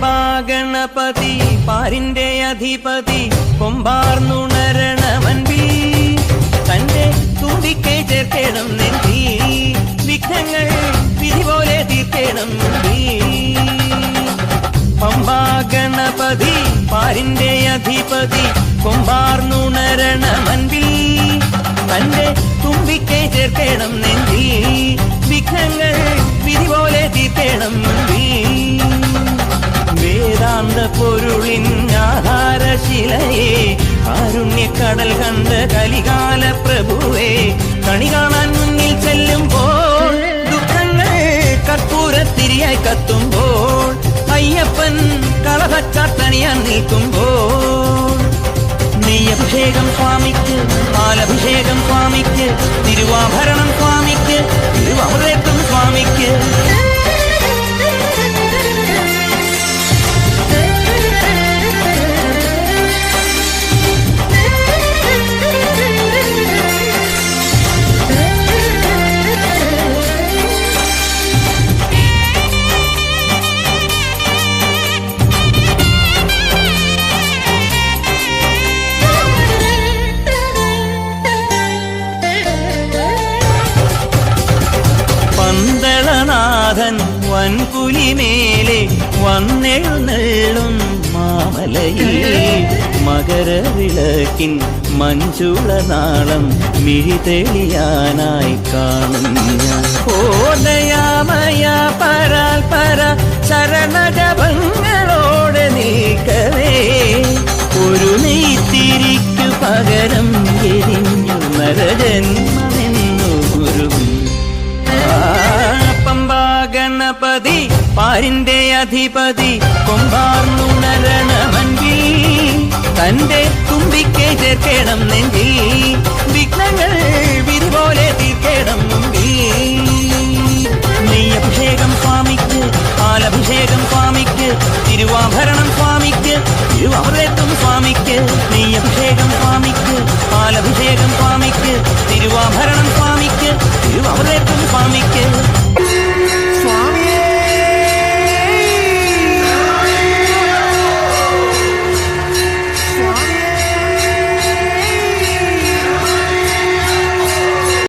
പമ്പാഗണപതി പാരിന്റെ അധിപതി കൊമ്പാർന്നുണരണമൻപി തന്റെ തുമ്പിക്കൈ ചേർക്കണം നെഞ്ചി വിഘ്നങ്ങൾ വിധി പോലെ തീർക്കണം മുമ്പി പമ്പാഗണപതി പാരിന്റെ അധിപതി കൊമ്പാർന്നുണരണമൻപി തന്റെ തുമ്പിക്കൈ ചേർക്കണം നെഞ്ചി വിഘ്നങ്ങൾ വിധി പോലെ തീർക്കണം മുമ്പി വേദാന്ത പൊരുളിൻ ആധാരശിലയെ കാരുണ്യക്കടൽ കണ്ട കലികാല പ്രഭുവേ കണി കാണാൻ മുന്നിൽ ചെല്ലുമ്പോൾ ദുഃഖങ്ങൾ കർപ്പൂരത്തിരിയായി കത്തുമ്പോൾ അയ്യപ്പൻ കളഭച്ചാട്ടണിയാൻ നിൽക്കുമ്പോൾ നെയ്യഭിഷേകം സ്വാമിക്ക് പാലഭിഷേകം സ്വാമിക്ക് തിരുവാഭരണം സ്വാമിക്ക് തിരുവമൃതം സ്വാമിക്ക് പന്തളനാഥൻ വൻപുലിമേലെ വന്നെഴുന്നള്ളും മാമലയിൽ മകരവിളക്കിൻ മഞ്ചുളനാളം മിഴിതെളിയാനായി കാണും ഞാൻ ഓദയാമയ പരാൽ പര ശരണജപങ്ങളോടെ നീക്കവേ ഒരു നെയ്ത്തിരിക്കു പകരം എരിഞ്ഞു നരജന്മമെന്നു ഗുരുവും പമ്പാഗണപതി പാരിന്റെ അധിപതി കൊമ്പാർന്നുണരണമൻപി തന്റെ തുമ്പിക്കൈ ചേർക്കണം നെഞ്ചി വിഘ്നങ്ങൾ വിധി പോലെ തീർക്കണം മുമ്പി നെയ്യഭിഷേകം സ്വാമിക്ക് പാലഭിഷേകം സ്വാമിക്ക് തിരുവാഭരണം സ്വാമിക്ക് തിരുവമൃതം സ്വാമിക്ക് നെയ്യഭിഷേകം സ്വാമിക്ക് പാലഭിഷേകം സ്വാമിക്ക് തിരുവാഭരണം സ്വാമിക്ക് തിരുവമൃതം സ്വാമിക്ക് സ്വാമി